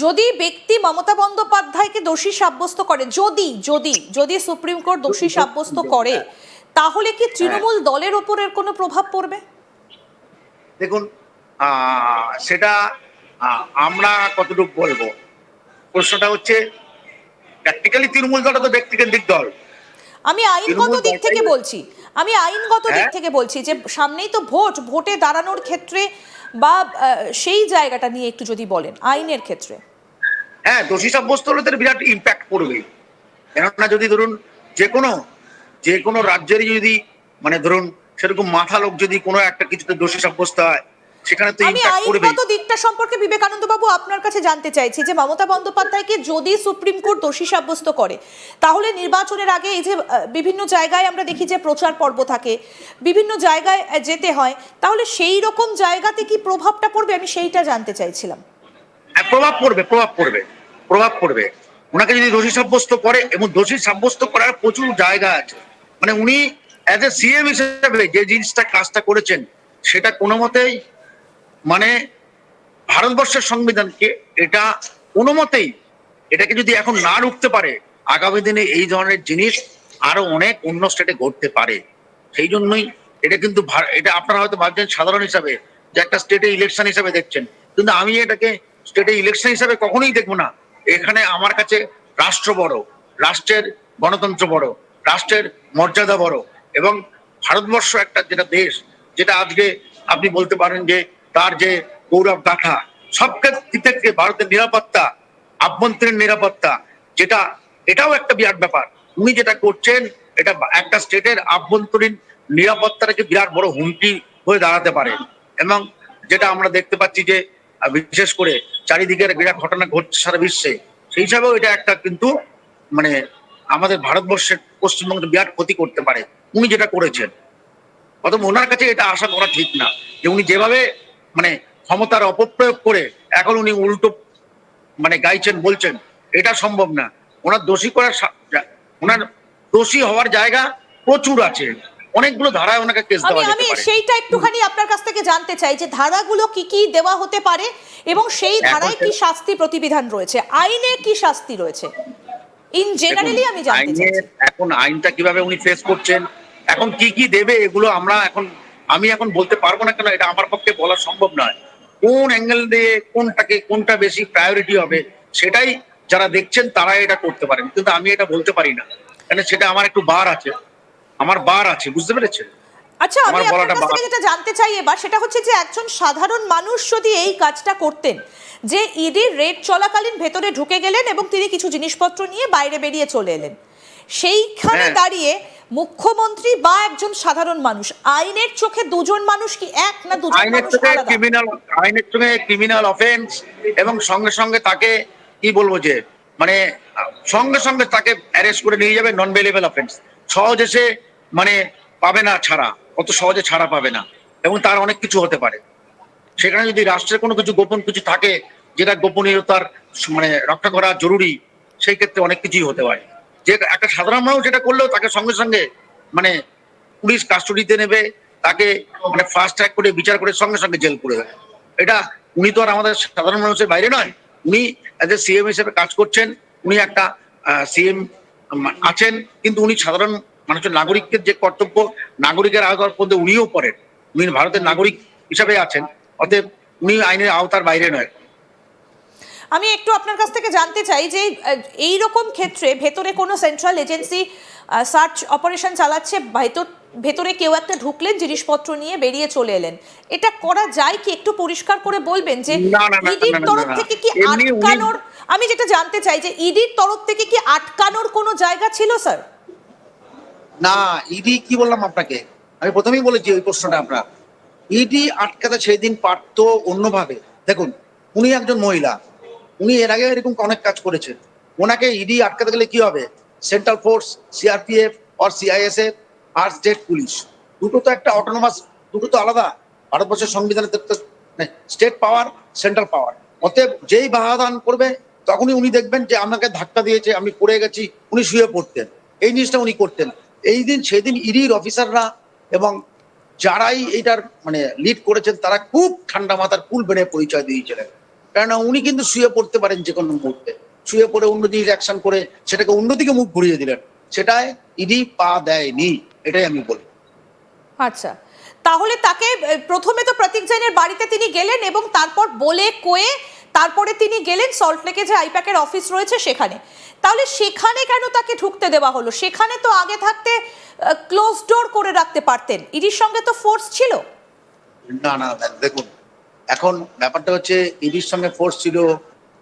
যদি ব্যক্তি মমতা বন্দ্যোপাধ্যায়কে দোষী সাব্যস্ত করে, যদি যদি যদি সুপ্রিম কোর্ট দোষী সাব্যস্ত করে, তাহলে কি তৃণমূল দলের ওপর এর কোনো প্রভাব পড়বে? দেখুন, সেটা আমরা কতটুকু বলবো, প্রশ্নটা হচ্ছে প্র্যাকটিক্যালি তৃণমূল দলটা তো ব্যক্তিকেন্দ্রিক দল। আমি আইনগত দিক থেকে বলছি, আমি আইনগত দিক থেকে বলছি যে সামনেই তো ভোট, ভোটে দাঁড়ানোর ক্ষেত্রে বা সেই জায়গাটা নিয়ে একটু যদি বলেন আইনের ক্ষেত্রে। হ্যাঁ, দোষী সাব্যস্ত হলে তার বিরাট ইম্প্যাক্ট পড়বে। কেননা যদি ধরুন যে কোনো রাজ্যেরই যদি মানে ধরুন সেরকম মাথা লোক যদি কোনো একটা কিছুতে দোষী সাব্যস্ত হয়, সেখানে তো আমি ইম্প্যাক্ট পড়বে। আইনগত দিকটা সম্পর্কে বিবেকানন্দ বাবু আপনার কাছে জানতে চাইছি যে মমতা বন্দ্যোপাধ্যায়কে যদি সুপ্রিম কোর্ট দোষী সাব্যস্ত করে, তাহলে নির্বাচনের আগে এই যে বিভিন্ন জায়গায় আমরা দেখি যে প্রচার পর্ব থাকে, বিভিন্ন জায়গায় যেতে হয়, তাহলে সেই রকম জায়গাতে কি প্রভাবটা পড়বে, আমি সেইটা জানতে চাইছিলাম। প্রভাব পড়বে। ওনাকে যদি দোষী সাব্যস্ত করে, এবং দোষী সাব্যস্ত করার প্রচুর জায়গা আছে, মানে উনি অ্যাজ এ সিএম হিসেবে যে জিনিসটা কাজটা করেছেন, সেটা কোনো মতেই মানে ভারতবর্ষের সংবিধানকে এটা কোনো মতেই এটাকে যদি এখন না রুখতে পারে, আগামী দিনে এই ধরনের জিনিস আরো অনেক অন্য স্টেটে ঘটতে পারে। সেই জন্যই এটা কিন্তু এটা আপনারা হয়তো ভাবছেন সাধারণ হিসাবে যে একটা স্টেটে ইলেকশন হিসাবে দেখছেন, কিন্তু আমি এটাকে স্টেটে ইলেকশন হিসাবে কখনোই দেখবো না। এখানে আমার কাছে রাষ্ট্র বড়, রাষ্ট্রের গণতন্ত্র বড়, রাষ্ট্রের মর্যাদা বড়, এবং ভারতবর্ষ একটা যেটা দেশ, যেটা আজকে আপনি বলতে পারেন যে তার যে গৌরব গাথা, সব দিক থেকে ভারতের নিরাপত্তা, আভ্যন্তরীণ নিরাপত্তা, যেটা এটাও একটা বিরাট ব্যাপার। উনি যেটা করছেন, এটা একটা স্টেটের আভ্যন্তরীণ নিরাপত্তাটাকে বিরাট বড় হুমকি হয়ে দাঁড়াতে পারে। এবং যেটা আমরা দেখতে পাচ্ছি যে বিশেষ করে চারিদিকের বিরাট ঘটনা ঘটছে সারা বিশ্বে, সেই হিসাবেও এটা একটা কিন্তু মানে আমাদের ভারতবর্ষের পশ্চিমবঙ্গের বিরাট ক্ষতি করতে পারে উনি যেটা করেছেন। অথবা ওনার কাছে এটা আশা করা ঠিক না যে উনি যেভাবে মানে ক্ষমতার অপপ্রয়োগ করে এখন উনি উল্টো মানে গাইছেন, বলছেন, এটা সম্ভব না। ওনার ওনার দোষী হওয়ার জায়গা প্রচুর আছে, অনেকগুলো ধারায় ওনাকে কেস দেওয়া যেতে পারে। সেইটা একটুখানি আপনার কাছ থেকে জানতে চাই যে ধারাগুলো কি কি দেওয়া হতে পারে এবং সেই ধারায় কি শাস্তি প্রতিবিধান রয়েছে, আইনে কি শাস্তি রয়েছে, ইন জেনারেলি আমি জানতে চাইছি। এখন আইনটা কিভাবে উনি ফেস করছেন, এখন কি কি দেবে, এগুলো আমি এখন বলতে পারবো না, কেন এটা আমার পক্ষে বলা সম্ভব নয়। কোন অ্যাঙ্গেল দিয়ে কোনটা বেশি প্রায়োরিটি হবে, সেটাই যারা দেখছেন তারা এটা করতে পারেন, কিন্তু আমি এটা বলতে পারি না, কারণ সেটা আমার একটু বার আছে, বুঝতে পেরেছেন? আচ্ছা, আমি আপনার কাছ থেকে যেটা জানতে চাই এবার সেটা হচ্ছে যে একজন সাধারণ মানুষ যদি এই কাজটা করতেন, যে ইডির রেড চলাকালীন ভেতরে ঢুকে গেলেন এবং তিনি কিছু জিনিসপত্র নিয়ে বাইরে বেরিয়ে চলে এলেন, সেইখানে দাঁড়িয়ে মুখ্যমন্ত্রী বা একজন সাধারণ মানুষ, আইনের চোখে দুজন মানুষ কি এক, না দুজন মানুষ আলাদা? আইনের চোখে ক্রিমিনাল অফেন্স, এবং সঙ্গে সঙ্গে তাকে কি বলবো যে মানে সঙ্গে সঙ্গে তাকে অ্যারেস্ট করে নিয়ে যাবে, নন বেলেবল অফেন্স। সহজে সে মানে পাবে না ছাড়া, অত সহজে ছাড়া পাবে না, এবং তার অনেক কিছু হতে পারে। সেখানে যদি রাষ্ট্রের কোনো কিছু গোপন কিছু থাকে, যেটা গোপনীয়তার মানে রক্ষা করা জরুরি, সেই ক্ষেত্রে অনেক কিছুই হতে পারে। যে একটা সাধারণ মানুষ যেটা করলেও তাকে সঙ্গে সঙ্গে মানে পুলিশ কাস্টডিতে নেবে, তাকে মানে ফাস্ট ট্র্যাক করে বিচার করে সঙ্গে সঙ্গে জেল করে দেবে। এটা উনি তো আর আমাদের সাধারণ মানুষের বাইরে নয়, উনি অ্যাজ এ সিএম হিসেবে কাজ করছেন, উনি একটা সিএম আছেন, কিন্তু উনি সাধারণ মানুষের নাগরিকের যে কর্তব্য, নাগরিকের আওতার মধ্যে উনিও পড়েন, উনি ভারতের নাগরিক হিসাবে আছেন, অতএব উনি আইনের আওতার বাইরে নয়। আমি একটু আপনার কাছ থেকে জানতে চাই যে এই রকম ক্ষেত্রে ভেতরে কোনো সেন্ট্রাল এজেন্সি সার্চ অপারেশন চালাচ্ছে, ভেতরে কেউ একটা ঢুকলেন জিনিসপত্র নিয়ে বেরিয়ে চলে এলেন, এটা করা যায় কি? একটু পরিষ্কার করে বলবেন যে ইডির তরফ থেকে কি আটকানোর, আমি যেটা জানতে চাই যে ইডির তরফ থেকে কি আটকানোর কোনো জায়গা ছিল স্যার? না, ইডি কি বললাম আপনাকে, আমি প্রথমেই বলেছি ওই প্রশ্নটা আপনার। ইডি আটকাতে সেই দিন পারতো অন্যভাবে। দেখুন, উনি একজন মহিলা, উনি এর আগে এরকম অনেক কাজ করেছেন, ওনাকে ইডি আটকাতে গেলে কি হবে? সেন্ট্রাল ফোর্স, সিআরপিএফ আর সিআইএসএফ আর স্টেট পুলিশ, দুটো তো একটা অটোনমাস, দুটো তো আলাদা। ভারতবর্ষের সংবিধানে স্টেট পাওয়ার, সেন্ট্রাল পাওয়ার। অতএব যেই বাধাদান করবে তখনই উনি দেখবেন যে আমাকে ধাক্কা দিয়েছে, আমি পড়ে গেছি, উনি শুয়ে পড়তেন, এই জিনিসটা উনি করতেন। এই দিন সেদিন ইডির অফিসাররা এবং যারাই এইটার মানে লিড করেছেন, তারা খুব ঠান্ডা মাথার কুল বেড়ে পরিচয় দিয়েছিলেন। কেননা উনি কিন্তু শুয়ে পড়তে পারেন যে কোনো মুহূর্তে, শুয়ে পড়ে অন্য দিকে অ্যাকশন করে সেটাকে অন্যদিকে মুখ ঘুরিয়ে দিলেন, সেটাই ইডি পা দেয়নি, এটাই আমি বলি। আচ্ছা, তাহলে তাকে প্রথমে তো প্রতীক জৈনের বাড়িতে তিনি গেলেন এবং তারপর বলে কয়ে তারপরে তিনি গেলেন সল্টলেকে যে আইপ্যাকের অফিস রয়েছে সেখানে। তাহলে সেখানে কেন তাকে ঢুকতে দেওয়া হলো? সেখানে তো আগে থাকতে ক্লোজ ডোর করে রাখতে পারতেন, ইডির সঙ্গে তো ফোর্স ছিল। না না দেখুন, এখন ব্যাপারটা হচ্ছে ইডির সঙ্গে ফোর্স ছিল,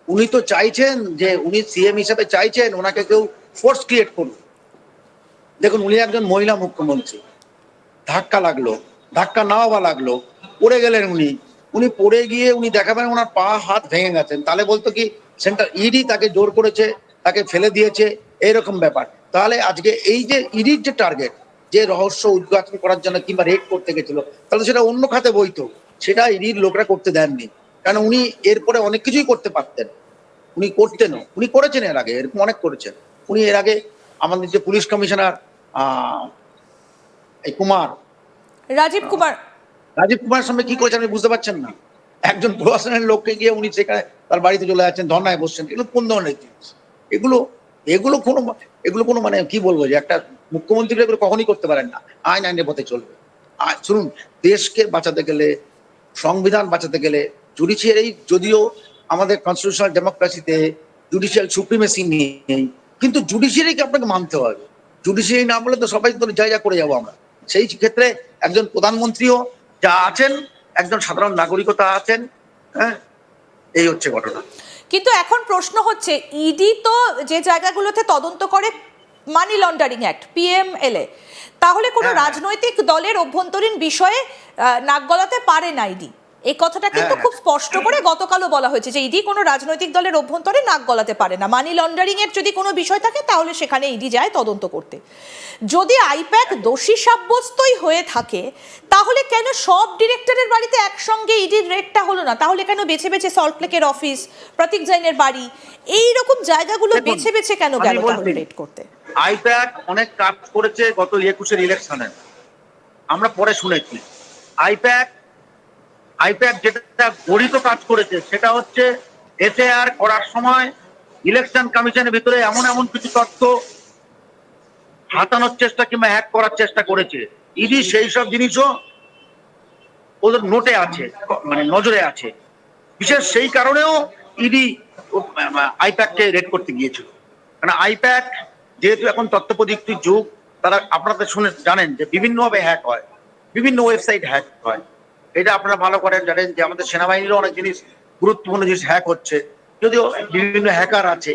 উনি তো চাইছেন যে উনি সিএম হিসেবে চাইছেন ওনাকে কেউ ফোর্স ক্রিয়েট করুন। দেখুন উনি একজন মহিলা মুখ্যমন্ত্রী, ধাক্কা লাগলো, ধাক্কা নাও বা লাগলো, পড়ে গেলেন উনি, উনি পড়ে গিয়ে উনি দেখাবেন ওনার পা হাত ভেঙে গেছেন, তাহলে বলতো কি সেন্টার ইডি তাকে জোর করেছে, তাকে ফেলে দিয়েছে, এইরকম ব্যাপার। তাহলে আজকে এই যে ইডির যে টার্গেট, যে রহস্য উদ্ঘাটন করার জন্য কিংবা রেড করতে গেছিল, তাহলে সেটা অন্য খাতে বইতো, সেটা ইডির লোকরা করতে দেননি। কারণ উনি এরপরে অনেক কিছুই করতে পারতেন, উনি করতেনও, উনি করেছেন এর আগে, এরকম অনেক করেছেন। উনি এর আগে আমাদের যে পুলিশ কমিশনার এই কুমার, রাজীব কুমার। রাজীব কুমারের সঙ্গে কি করেছেন আপনি বুঝতে পারছেন না? একজন প্রশাসনের লোককে গিয়ে উনি সেখানে তার বাড়িতে চলে যাচ্ছেন, ধর্নায় বসছেন, এগুলো কোন ধরনের জিনিস? এগুলো এগুলো কোনো এগুলো কোনো মানে কি বলবো, যে একটা মুখ্যমন্ত্রী এগুলো কখনই করতে পারেন না। আইন আইনের পথে চলবে। আর শুনুন, দেশকে বাঁচাতে গেলে, সংবিধান বাঁচাতে গেলে, জুডিশিয়ারি যদিও আমাদের কনস্টিটিউশনাল ডেমোক্রেসিতে জুডিশিয়াল সুপ্রিমেসি নেই, কিন্তু জুডিশিয়ারিকে আপনাকে মানতে হবে। জুডিশিয়ারি না বলে তো সবাই তো যা যা করে যাবো আমরা। সেই ক্ষেত্রে একজন প্রধানমন্ত্রীও যা আছেন, একজন সাধারণ নাগরিকতা আছেন। হ্যাঁ, এই হচ্ছে ঘটনা। কিন্তু এখন প্রশ্ন হচ্ছে, ইডি তো যে জায়গাগুলোতে তদন্ত করে মানি লন্ডারিং অ্যাক্ট, পিএমএলএ, তাহলে কোনো হ্যাঁ, হ্যাঁ। রাজনৈতিক দলের অভ্যন্তরীণ বিষয়ে নাক গলাতে পারে না ইডি। এই কথাটা কিন্তু হ্যাঁ, খুব স্পষ্ট করে গতকালও বলা হয়েছে যে ইডি কোনো রাজনৈতিক দলের অভ্যন্তরে নাক গলাতে পারে না। মানি লন্ডারিং এর যদি কোনো বিষয় থাকে তাহলে সেখানে ইডি যায় তদন্ত করতে। যদি আইপ্যাক দোষী সাব্যস্তই হয়ে থাকে তাহলে কেন সব ডিরেক্টরের বাড়িতে একসঙ্গে ইডির রেডটা হলো না? তাহলে কেন বেছে বেছে সল্টলেকের অফিস, প্রতীক জৈনের বাড়ি, এই রকম জায়গাগুলো দেখুন, বেছে বেছে কেন আমি গেল বলছি, তাহলে রেড করতে? আইপ্যাক অনেক কাজ করেছে গত 21-এর ইলেকশনে, আমরা পরে শুনেছি। আইপ্যাক আইপ্যাক যেটা গড়িত কাজ করেছে সেটা হচ্ছে এসএআর করার সময় ইলেকশন কমিশনের ভিতরে এমন এমন কিছু তথ্য হাতানোর চেষ্টা কিংবা হ্যাক করার চেষ্টা করেছে। ইডি সেই সব জিনিসও ওদের নোটে আছে, মানে নজরে আছে। বিশেষ সেই কারণেও ইডি আইপ্যাককে রেড করতে গিয়েছিল। কারণ আইপ্যাক যেহেতু এখন তথ্য প্রযুক্তির যুগ, তারা আপনাদের শুনে জানেন যে বিভিন্নভাবে হ্যাক হয়, বিভিন্ন ওয়েবসাইট হ্যাক হয়। এটা আপনারা ভালো করে জানেন যে আমাদের সেনাবাহিনীরও অনেক জিনিস, গুরুত্বপূর্ণ জিনিস হ্যাক হচ্ছে, যদিও বিভিন্ন হ্যাকার আছে।